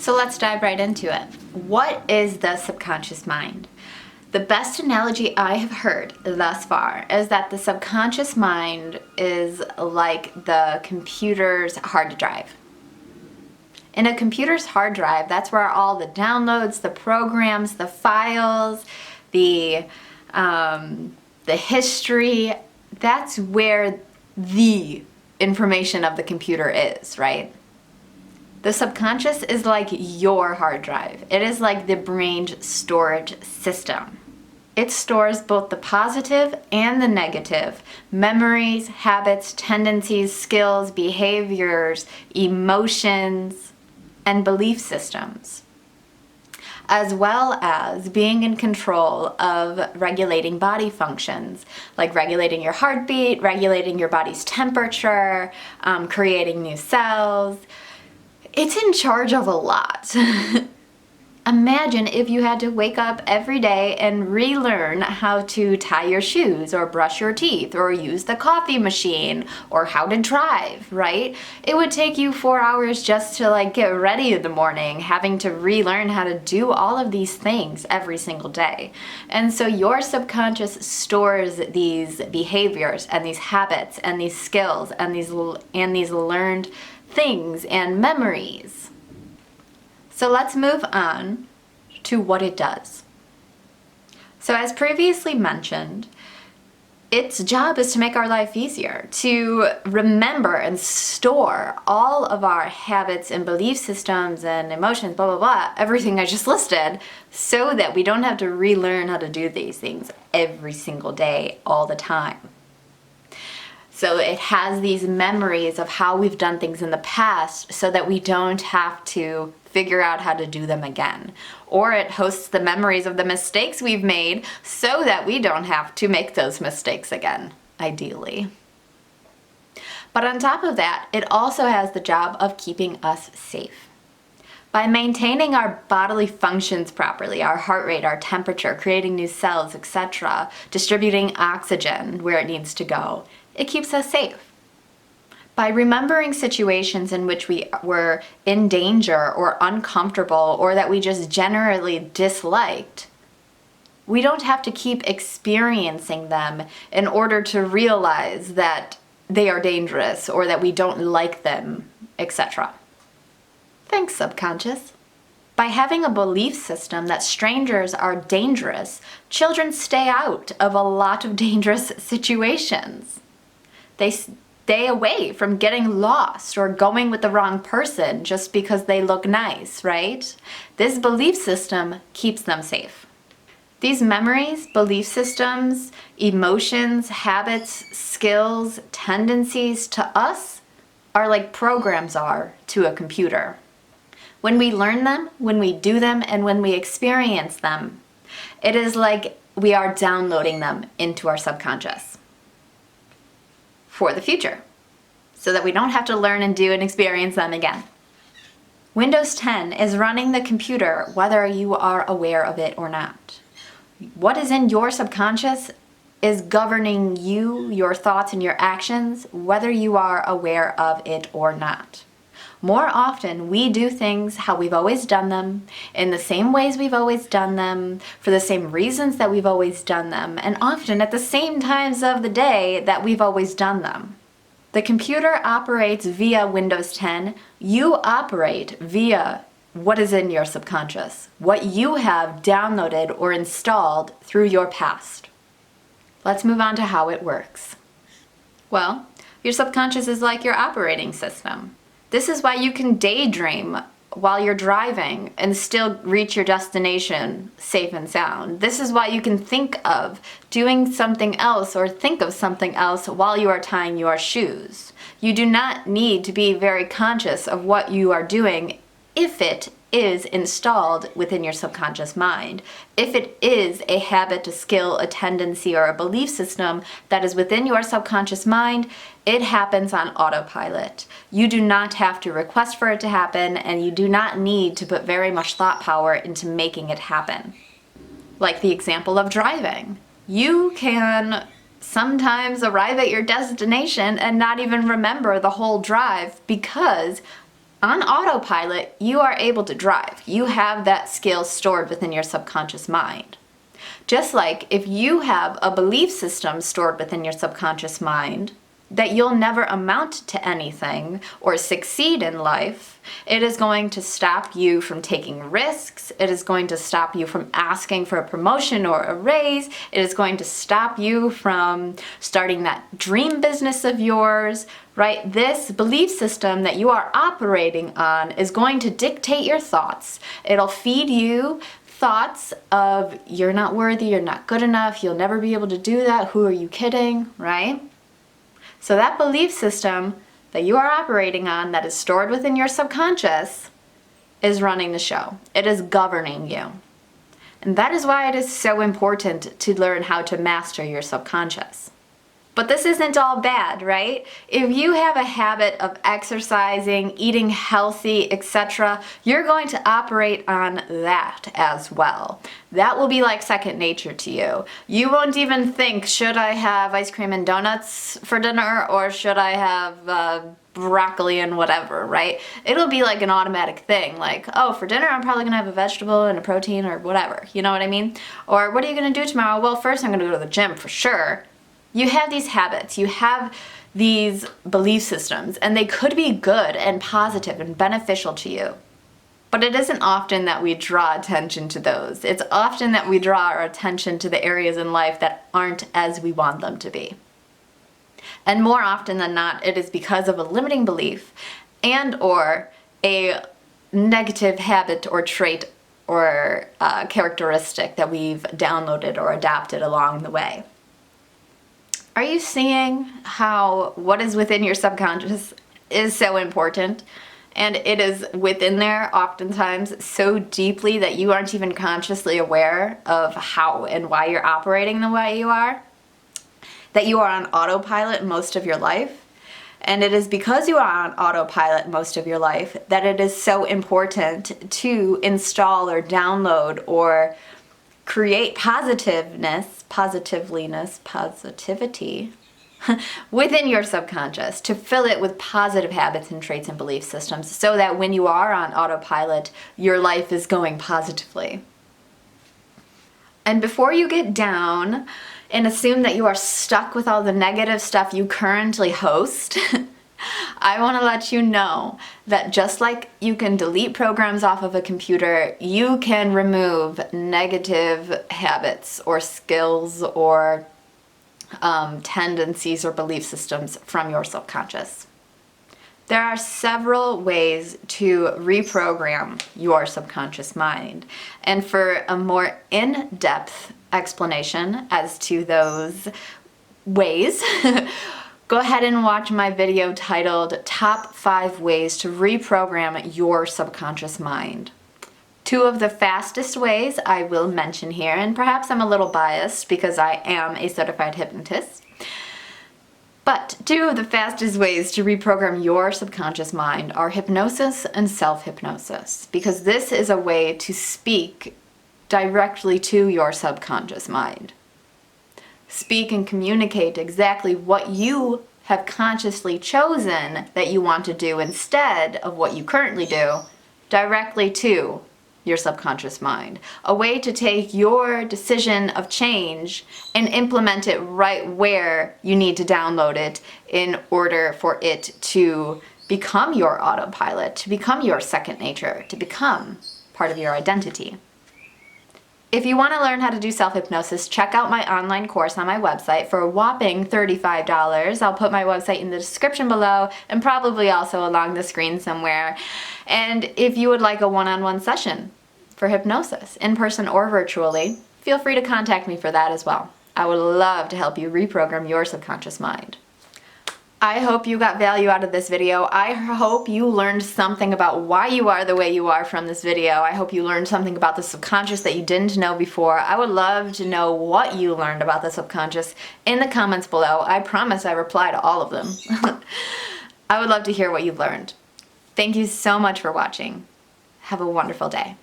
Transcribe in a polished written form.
So let's dive right into it. What is the subconscious mind? The best analogy I have heard thus far is that the subconscious mind is like the computer's hard drive. In a computer's hard drive, that's where all the downloads, the programs, the files, the history, that's where the information of the computer is, right? The subconscious is like your hard drive. It is like the brain's storage system. It stores both the positive and the negative memories, habits, tendencies, skills, behaviors, emotions, and belief systems, as well as being in control of regulating body functions, like regulating your heartbeat, regulating your body's temperature, creating new cells. It's in charge of a lot. Imagine if you had to wake up every day and relearn how to tie your shoes or brush your teeth or use the coffee machine or how to drive, right? It would take you 4 hours just to get ready in the morning, having to relearn how to do all of these things every single day. And so your subconscious stores these behaviors and these habits and these skills and these learned things and memories. So let's move on to what it does. So as previously mentioned, its job is to make our life easier, to remember and store all of our habits and belief systems and emotions, blah, blah, blah, everything I just listed, so that we don't have to relearn how to do these things every single day, all the time. So it has these memories of how we've done things in the past so that we don't have to figure out how to do them again. Or it hosts the memories of the mistakes we've made so that we don't have to make those mistakes again, ideally. But on top of that, it also has the job of keeping us safe. By maintaining our bodily functions properly, our heart rate, our temperature, creating new cells, etc., distributing oxygen where it needs to go, it keeps us safe. By remembering situations in which we were in danger or uncomfortable or that we just generally disliked, we don't have to keep experiencing them in order to realize that they are dangerous or that we don't like them, etc. Thanks, subconscious. By having a belief system that strangers are dangerous, children stay out of a lot of dangerous situations. They stay away from getting lost or going with the wrong person just because they look nice, right? This belief system keeps them safe. These memories, belief systems, emotions, habits, skills, tendencies to us are like programs are to a computer. When we learn them, when we do them, and when we experience them, it is like we are downloading them into our subconscious for the future, so that we don't have to learn and do and experience them again. Windows 10 is running the computer whether you are aware of it or not. What is in your subconscious is governing you, your thoughts, and your actions, whether you are aware of it or not. More often, we do things how we've always done them, in the same ways we've always done them, for the same reasons that we've always done them, and often at the same times of the day that we've always done them. The computer operates via Windows 10. You operate via what is in your subconscious, what you have downloaded or installed through your past. Let's move on to how it works. Well, your subconscious is like your operating system. This is why you can daydream while you're driving and still reach your destination safe and sound. This is why you can think of doing something else or think of something else while you are tying your shoes. You do not need to be very conscious of what you are doing if it is installed within your subconscious mind. If it is a habit, a skill, a tendency, or a belief system that is within your subconscious mind, it happens on autopilot. You do not have to request for it to happen, and you do not need to put very much thought power into making it happen. Like the example of driving. You can sometimes arrive at your destination and not even remember the whole drive because on autopilot, you are able to drive. You have that skill stored within your subconscious mind. Just like if you have a belief system stored within your subconscious mind that you'll never amount to anything or succeed in life, it is going to stop you from taking risks. It is going to stop you from asking for a promotion or a raise. It is going to stop you from starting that dream business of yours, right? This belief system that you are operating on is going to dictate your thoughts. It'll feed you thoughts of you're not worthy, you're not good enough, you'll never be able to do that, who are you kidding, right? So that belief system that you are operating on that is stored within your subconscious is running the show. It is governing you. And that is why it is so important to learn how to master your subconscious. But this isn't all bad, right? If you have a habit of exercising, eating healthy, etc., you're going to operate on that as well. That will be like second nature to you. You won't even think, should I have ice cream and donuts for dinner, or should I have broccoli and whatever, right? It'll be like an automatic thing, like, oh, for dinner I'm probably gonna have a vegetable and a protein or whatever, you know what I mean? Or what are you gonna do tomorrow? Well, first I'm gonna go to the gym for sure. You have these habits, you have these belief systems, and they could be good and positive and beneficial to you. But it isn't often that we draw attention to those. It's often that we draw our attention to the areas in life that aren't as we want them to be. And more often than not, it is because of a limiting belief and or a negative habit or trait or characteristic that we've downloaded or adopted along the way. Are you seeing how what is within your subconscious is so important? And it is within there oftentimes so deeply that you aren't even consciously aware of how and why you're operating the way you are? That you are on autopilot most of your life? And it is because you are on autopilot most of your life that it is so important to install or download or create positivity within your subconscious, to fill it with positive habits and traits and belief systems so that when you are on autopilot, your life is going positively. And before you get down and assume that you are stuck with all the negative stuff you currently host, I want to let you know that just like you can delete programs off of a computer, you can remove negative habits or skills or tendencies or belief systems from your subconscious. There are several ways to reprogram your subconscious mind. And for a more in-depth explanation as to those ways, go ahead and watch my video titled Top 5 Ways to Reprogram Your Subconscious Mind. 2 of the fastest ways I will mention here, and perhaps I'm a little biased because I am a certified hypnotist, but 2 of the fastest ways to reprogram your subconscious mind are hypnosis and self-hypnosis, because this is a way to speak directly to your subconscious mind. Speak and communicate exactly what you have consciously chosen that you want to do instead of what you currently do directly to your subconscious mind. A way to take your decision of change and implement it right where you need to download it in order for it to become your autopilot, to become your second nature, to become part of your identity. If you want to learn how to do self-hypnosis, check out my online course on my website for a whopping $35. I'll put my website in the description below and probably also along the screen somewhere. And if you would like a one-on-one session for hypnosis, in person or virtually, feel free to contact me for that as well. I would love to help you reprogram your subconscious mind. I hope you got value out of this video. I hope you learned something about why you are the way you are from this video. I hope you learned something about the subconscious that you didn't know before. I would love to know what you learned about the subconscious in the comments below. I promise I reply to all of them. I would love to hear what you've learned. Thank you so much for watching. Have a wonderful day.